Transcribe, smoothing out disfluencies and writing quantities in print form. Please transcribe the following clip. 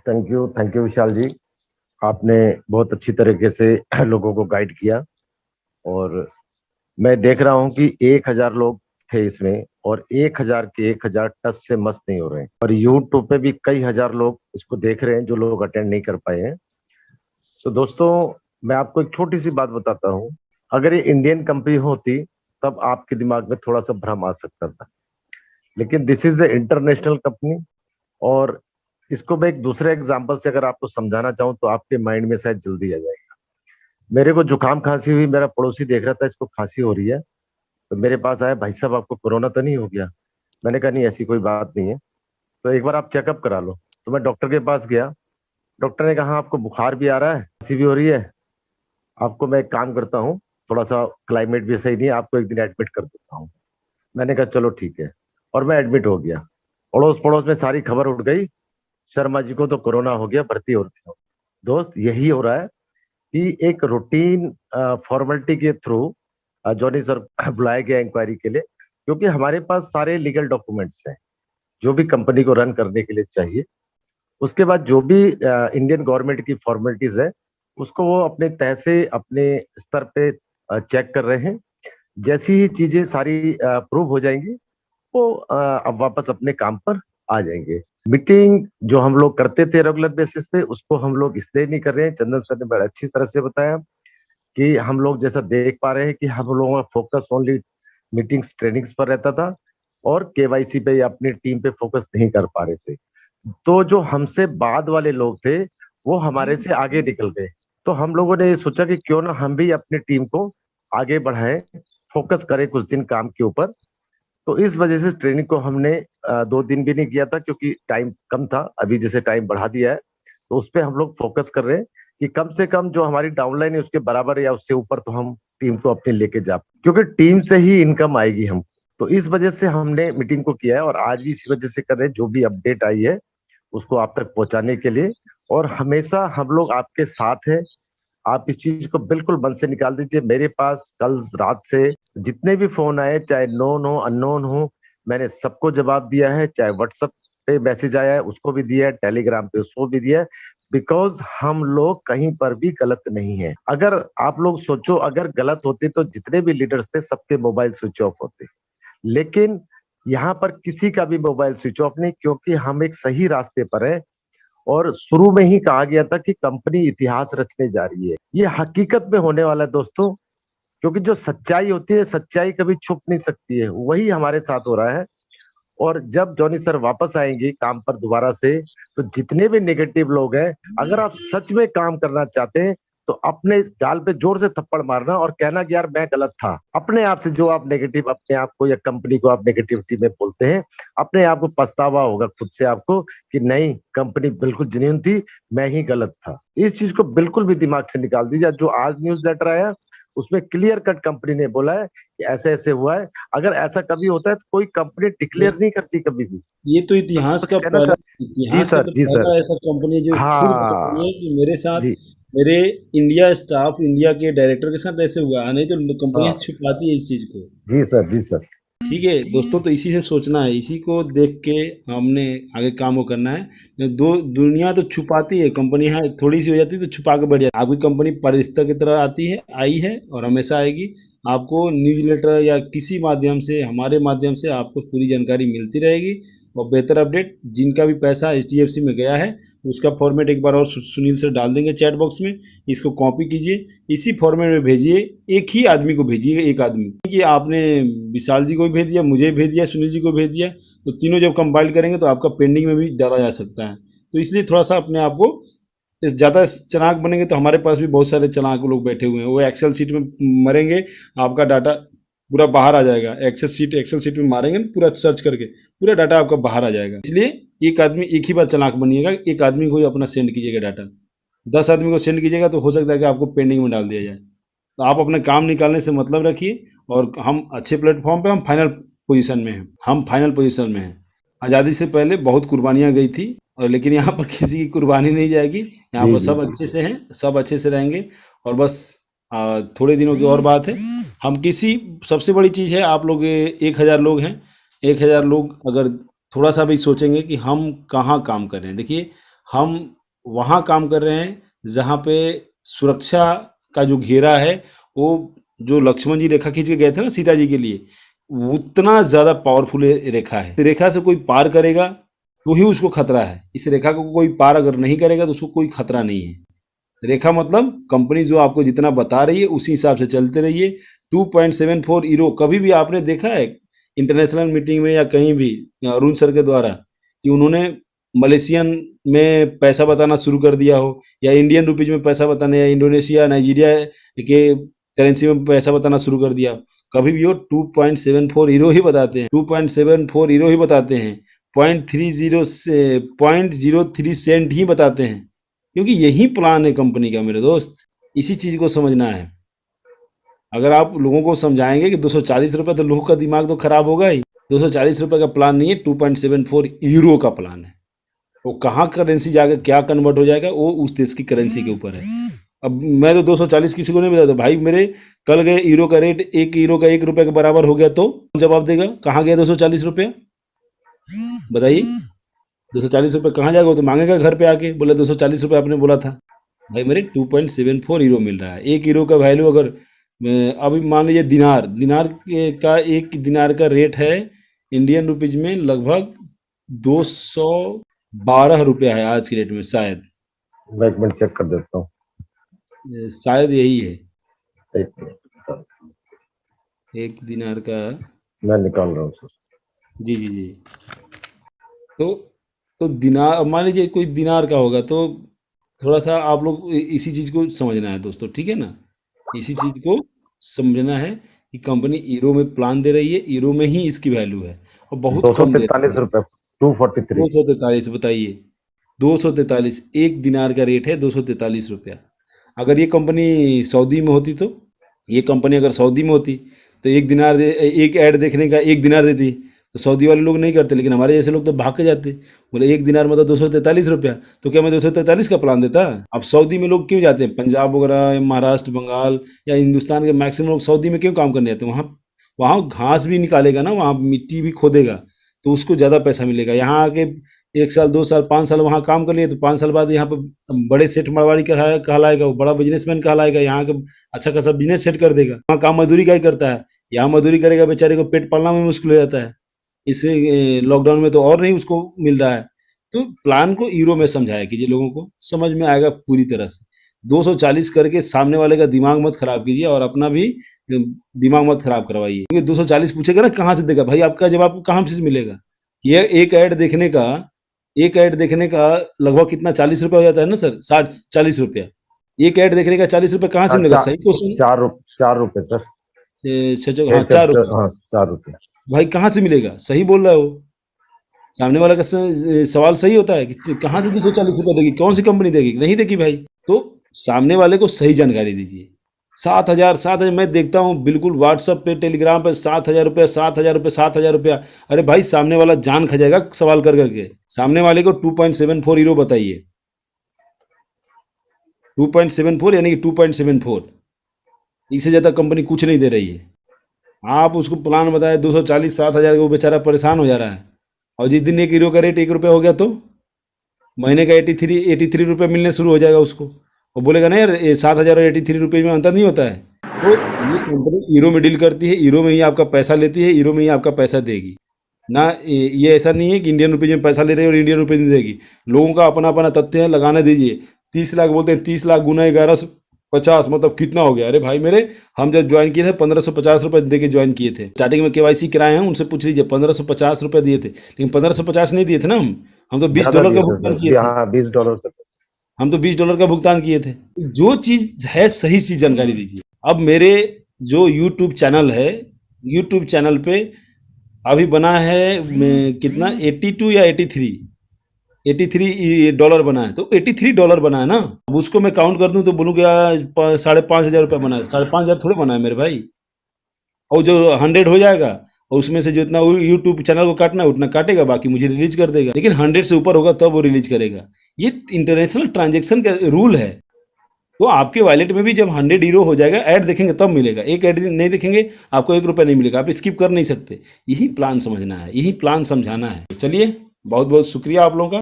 Thank you विशाल जी। आपने बहुत अच्छी तरीके से लोगों को गाइड किया। और मैं देख रहा हूँ कि 1,000 लोग थे इसमें, और 1,000 के 1,000 टच से मस नहीं हो रहे हैं। और यूट्यूब पे भी कई हजार लोग इसको देख रहे हैं जो लोग अटेंड नहीं कर पाए हैं। तो दोस्तों, मैं आपको एक छोटी सी बात बताता हूँ। अगर ये इंडियन कंपनी होती तब आपके दिमाग में थोड़ा सा भ्रम आ सकता था, लेकिन this is a international company. और इसको मैं एक दूसरे एग्जांपल से अगर आपको समझाना चाहूँ तो आपके माइंड में शायद जल्दी आ जाएगा। मेरे को जुकाम खांसी हुई, मेरा पड़ोसी देख रहा था इसको खांसी हो रही है, तो मेरे पास आया, भाई साहब आपको कोरोना तो नहीं हो गया? मैंने कहा नहीं, ऐसी कोई बात नहीं है, तो एक बार आप चेकअप करा लो। तो मैं डॉक्टर के पास गया। डॉक्टर ने कहा "हाँ, आपको बुखार भी आ रहा है, खांसी भी हो रही है, आपको मैं एक काम करता हूँ, थोड़ा सा क्लाइमेट भी सही नहीं है, आपको एक दिन एडमिट कर देता हूँ"। मैंने कहा चलो ठीक है, और मैं एडमिट हो गया। अड़ोस पड़ोस में सारी खबर उठ गई, शर्मा जी को तो कोरोना हो गया, भर्ती हो रहे हो। दोस्त, यही हो रहा है कि एक रूटीन फॉर्मेलिटी के थ्रू जॉनी सर बुलाया गया इंक्वायरी के लिए, क्योंकि हमारे पास सारे लीगल डॉक्यूमेंट्स हैं जो भी कंपनी को रन करने के लिए चाहिए। उसके बाद जो भी इंडियन गवर्नमेंट की फॉर्मेलिटीज है, उसको वो अपने तह से अपने स्तर पे चेक कर रहे हैं। जैसी ही चीजें सारी प्रूव हो जाएंगी, वो अब वापस अपने काम पर आ जाएंगे। मीटिंग जो हम लोग करते थे रेगुलर बेसिस पे, उसको हम लोग इसलिए नहीं कर रहे हैं। चंदन सर ने बड़ा अच्छी तरह से बताया कि हम लोग जैसा देख पा रहे हैं कि हम लोगों का फोकस ओनली मीटिंग्स ट्रेनिंग्स पर रहता था, और केवाईसी पे या अपनी टीम पे फोकस नहीं कर पा रहे थे। तो जो हमसे बाद वाले लोग थे, वो हमारे से आगे निकल गए। तो हम लोगों ने ये सोचा कि क्यों ना हम भी अपनी टीम को आगे बढ़ाएं, फोकस करें कुछ दिन काम के ऊपर। तो इस वजह से ट्रेनिंग को हमने 2 दिन भी नहीं किया था, क्योंकि टाइम कम था। अभी जैसे टाइम बढ़ा दिया है, तो उस पर हम लोग फोकस कर रहे हैं कि कम से कम जो हमारी डाउनलाइन है उसके बराबर या उससे ऊपर तो हम टीम को अपने लेके जा, क्योंकि टीम से ही इनकम आएगी हम। तो इस वजह से हमने मीटिंग को किया है, और आज भी इसी वजह से कर रहे हैं। जो भी अपडेट आई है उसको आप तक पहुंचाने के लिए, और हमेशा हम लोग आपके साथ हैं। आप इस चीज को बिल्कुल मन से निकाल दीजिए। मेरे पास कल रात से जितने भी फोन आए, चाहे नोन हो अननोन हो, मैंने सबको जवाब दिया है। चाहे व्हाट्सएप पे मैसेज आया है उसको भी दिया है, टेलीग्राम पे उसको भी दिया है। बिकॉज हम लोग कहीं पर भी गलत नहीं है। अगर आप लोग सोचो, अगर गलत होते तो जितने भी लीडर्स थे सबके मोबाइल स्विच ऑफ होते, लेकिन यहाँ पर किसी का भी मोबाइल स्विच ऑफ नहीं, क्योंकि हम एक सही रास्ते पर हैं। और शुरू में ही कहा गया था कि कंपनी इतिहास रचने जा रही है। ये हकीकत में होने वाला है दोस्तों, क्योंकि जो सच्चाई होती है, सच्चाई कभी छुप नहीं सकती है। वही हमारे साथ हो रहा है। और जब जॉनी सर वापस आएंगे काम पर दोबारा से, तो जितने भी नेगेटिव लोग हैं, अगर आप सच में काम करना चाहते हैं, तो अपने गाल पे जोर से थप्पड़ मारना और कहना कि यार मैं गलत था। अपने आप से जो आप नेगेटिव अपने आप को या कंपनी को आप नेगेटिविटी में बोलते हैं, अपने आप को पछतावा होगा खुद से आपको कि नहीं, कंपनी बिल्कुल जेन्युइन थी, मैं ही गलत था। इस चीज को बिल्कुल भी दिमाग से निकाल दीजिए। जो आज न्यूज लेटर आया उसमें क्लियर कट कंपनी ने बोला है कि ऐसे ऐसे हुआ है। अगर ऐसा कभी होता है तो कोई कंपनी डिक्लेयर नहीं करती कभी भी। ये तो इतिहास बस का कहना पहला चाह जी इतिहास का सर, तो जी सर। पहला ऐसा कंपनी जो खुद बता रही हाँ है कि मेरे साथ, जी। मेरे इंडिया स्टाफ, इंडिया के डायरेक्टर के साथ ऐसे हुआ, नहीं तो कंपनियां हाँ छुपाती है इस चीज को। जी सर, जी सर। ठीक है दोस्तों, तो इसी से सोचना है, इसी को देख के हमने आगे काम को करना है। दुनिया तो छुपाती है, कंपनी है थोड़ी सी हो जाती है तो छुपा के बैठ जाती है। आपकी कंपनी परिस्थिति की तरह आती है, आई है और हमेशा आएगी। आपको न्यूज़लेटर या किसी माध्यम से, हमारे माध्यम से आपको पूरी जानकारी मिलती रहेगी। और बेहतर अपडेट, जिनका भी पैसा एचडीएफसी में गया है उसका फॉर्मेट एक बार और सुनील सर डाल देंगे चैट बॉक्स में। इसको कॉपी कीजिए, इसी फॉर्मेट में भेजिए। एक ही आदमी को भेजिए, एक आदमी कि आपने विशाल जी को भी भेज दिया, मुझे भी भेज दिया, सुनील जी को भेज दिया, तो तीनों जब कंपाइल करेंगे तो आपका पेंडिंग में भी डाला जा सकता है। तो इसलिए थोड़ा सा अपने आप को, इस ज़्यादा चालाक बनेंगे तो हमारे पास भी बहुत सारे चालाक लोग बैठे हुए हैं, वो एक्सेल सीट में मरेंगे, आपका डाटा पूरा बाहर आ जाएगा। एक्सेल सीट में मारेंगे पूरा सर्च करके, पूरा डाटा आपका बाहर आ जाएगा। इसलिए एक आदमी, एक ही बार चालाक बनिएगा, एक आदमी को ही अपना सेंड कीजिएगा डाटा। 10 आदमी को सेंड कीजिएगा तो हो सकता है कि आपको पेंडिंग में डाल दिया जाए। तो आप अपने काम निकालने से मतलब रखिए, और हम अच्छे प्लेटफॉर्म पे, हम फाइनल पोजीशन में हैं, हम फाइनल पोजीशन में हैं। आज़ादी से पहले बहुत कुर्बानियाँ गई थी, और लेकिन यहाँ पर किसी की कुर्बानी नहीं जाएगी। यहाँ जी पर जी सब जी अच्छे से हैं, सब अच्छे से रहेंगे। और बस थोड़े दिनों की और बात है। हम किसी, सबसे बड़ी चीज़ है, आप लोग 1,000 लोग हैं। 1,000 लोग अगर थोड़ा सा भी सोचेंगे कि हम कहाँ काम कर रहे हैं, देखिए हम वहाँ काम कर रहे हैं जहाँ पे सुरक्षा का जो घेरा है वो जो लक्ष्मण जी रेखा खींच के गए थे ना सीता जी के लिए, उतना ज्यादा पावरफुल रेखा है। इस रेखा से कोई पार करेगा तो ही उसको खतरा है। इस रेखा को कोई पार अगर नहीं करेगा तो उसको कोई खतरा नहीं है। रेखा मतलब कंपनी जो आपको जितना बता रही है उसी हिसाब से चलते रहिए। 2.74 यूरो कभी भी आपने देखा है इंटरनेशनल मीटिंग में या कहीं भी अरुण सर के द्वारा कि उन्होंने मलेशियन में पैसा बताना शुरू कर दिया हो, या इंडियन रुपीज में पैसा बताने, या इंडोनेशिया नाइजीरिया के करेंसी में पैसा बताना शुरू कर दिया? कभी भी वो 2.74 यूरो ही बताते हैं, 2.74 यूरो ही बताते हैं, 0.03 सेंट ही बताते हैं, क्योंकि यही प्लान है कंपनी का मेरे दोस्त। इसी चीज को समझना है। अगर आप लोगों को समझाएंगे कि 240 रुपए, तो लोगों का दिमाग तो खराब होगा ही। 240 रुपए का प्लान नहीं है, 2.74 यूरो का प्लान है। वो कहाँ करेंसी जाकर क्या कन्वर्ट हो जाएगा वो उस देश की करेंसी के ऊपर है। अब मैं तो 240 किसी को नहीं बताता भाई, मेरे कल गए यूरो का रेट 1 यूरो का 1 रुपए के बराबर हो गया तो जवाब देगा कहाँ गया 240 रुपया? बताइए, 240 रुपये कहाँ जाएगा? वो तो मांगेगा घर पे आके, बोले 240 रुपये आपने बोला था। भाई मेरे 2.74 यूरो मिल रहा है। 1 यूरो का वैल्यू अगर अभी मान लीजिए का 1 दिनार का रेट है इंडियन रुपीज में लगभग 212 रुपया है आज की डेट में, शायद। मैं एक मिनट चेक कर देता हूँ। शायद यही है एक मिनट, 1 दिनार का। मैं निकाल रहा हूँ सर। जी जी जी। तो दिनार, मान लीजिए कोई दिनार का होगा, तो थोड़ा सा आप लोग इसी चीज को समझना है दोस्तों, ठीक है ना? इसी चीज को समझना है कि कंपनी यूरो में प्लान दे रही है, यूरो में ही इसकी वैल्यू है और बहुत कम दे रही 243 है। रुपए, 243। 243, बताइए, 243 1 दिनार का रेट है, 243 रुपया। अगर ये कंपनी सऊदी में होती, तो ये कंपनी अगर सऊदी में होती तो 1 दिनार एक ऐड देखने का 1 दिनार देती, तो सऊदी वाले लोग नहीं करते, लेकिन हमारे जैसे लोग तो भाग के जाते, बोले 1 दिनार मतलब 243 रुपया, तो क्या मैं 243 का प्लान देता? अब सऊदी में लोग क्यों जाते हैं? पंजाब वगैरह, महाराष्ट्र, बंगाल या हिंदुस्तान के मैक्सिमम लोग सऊदी में क्यों काम करने जाते हैं? वहाँ वहाँ घास भी निकालेगा ना, वहाँ मिट्टी भी खोदेगा, तो उसको ज़्यादा पैसा मिलेगा। यहाँ आके 1 साल 2 साल 5 साल वहाँ काम कर लिए तो 5 साल बाद यहाँ पे बड़े सेठ मारवाड़ी कहलाएगा, वो बड़ा बिजनेसमैन कहलाएगा, यहाँ का अच्छा खासा बिजनेस सेट कर देगा। वहाँ काम मजदूरी का ही करता है, यहाँ मजदूरी करेगा, बेचारे को पेट पालना में मुश्किल हो जाता है। इस लॉकडाउन में तो और नहीं उसको मिल रहा है। तो प्लान को यूरो में समझाया कीजिए, लोगों को समझ में आएगा पूरी तरह से। 240 करके सामने वाले का दिमाग मत खराब कीजिए और अपना भी दिमाग मत खराब करवाइए, क्योंकि 240 पूछेगा ना कहाँ से देगा, भाई आपका जवाब कहाँ से मिलेगा? ये एक ऐड देखने का लगभग कितना 40 रुपया हो जाता है ना सर, 60-40 रुपया। एक ऐड देखने का 40 रुपया कहाँ से मिलेगा? सही क्वेश्चन। 4 रुपए सर। हाँ 4 रुपये। हाँ 4 रुपए। भाई कहाँ से मिलेगा? सही बोल रहा है वो। सामने वाला का सवाल सही होता है कि कहाँ से 240 रुपये देगी, कौन सी कंपनी देगी? नहीं देगी भाई। तो सामने वाले को सही जानकारी दीजिए। 7,000 मैं देखता हूँ बिल्कुल व्हाट्सएप पे, टेलीग्राम पे 7,000 रुपया, 7,000 रुपया, 7,000 रुपया। अरे भाई सामने वाला जान खा जाएगा सवाल कर करके। सामने वाले को 2.74 यूरो बताइए, 2.74 यानी कि 2.74, इससे ज़्यादा कंपनी कुछ नहीं दे रही है। आप उसको प्लान बताए 240, 7,000 का, वो बेचारा परेशान हो जा रहा है। और जिस दिन 1 यूरो का रेट 1 रुपया हो गया तो महीने का 83 रुपये मिलने शुरू हो जाएगा उसको, और बोलेगा ना यार 7,000 और 83 रुपये में अंतर नहीं होता है। तो ये कंपनी यूरो में डील करती है, यूरो में ही आपका पैसा लेती है, यूरो में ही आपका पैसा देगी ना। ये ऐसा नहीं है कि इंडियन रुपीज में पैसा ले रही है और इंडियन रुपीज में देगी। लोगों का अपना अपना तथ्य है, लगाने दीजिए। 30 लाख बोलते हैं, 30 लाख गुना 1150 मतलब कितना हो गया? अरे भाई मेरे, हम जब ज्वाइन किए थे 1550 रुपये दे के ज्वाइन किए थे। स्टार्टिंग में KYC कराए हैं, उनसे पूछ लीजिए, 1550 रुपये दिए थे, लेकिन 1550 नहीं दिए थे ना, हम तो $20 का भुगतान किए थे। हाँ $20 का, हम तो $20 का भुगतान किए थे। जो चीज है सही चीज जानकारी दीजिए। अब मेरे जो यूट्यूब चैनल है, यूट्यूब चैनल पे अभी बना है कितना, 82 या 83 डॉलर बना है, तो $83 बना है ना। अब उसको मैं काउंट कर दूं तो बोलूँगा 5,500 रुपया बना है। 5,500 थोड़े बना है मेरे भाई। और जो 100 हो जाएगा, और उसमें से जितना यूट्यूब चैनल को काटना है उतना काटेगा, बाकी मुझे रिलीज कर देगा। लेकिन 100 से ऊपर होगा तब वो रिलीज करेगा। ये इंटरनेशनल ट्रांजेक्शन का रूल है। तो आपके वॉलेट में भी जब 100 यूरो हो जाएगा, ऐड देखेंगे तब मिलेगा। एक ऐड नहीं देखेंगे आपको 1 रुपया नहीं मिलेगा, आप स्किप कर नहीं सकते। यही प्लान समझना है, यही प्लान समझाना है। चलिए, बहुत बहुत शुक्रिया आप लोगों का।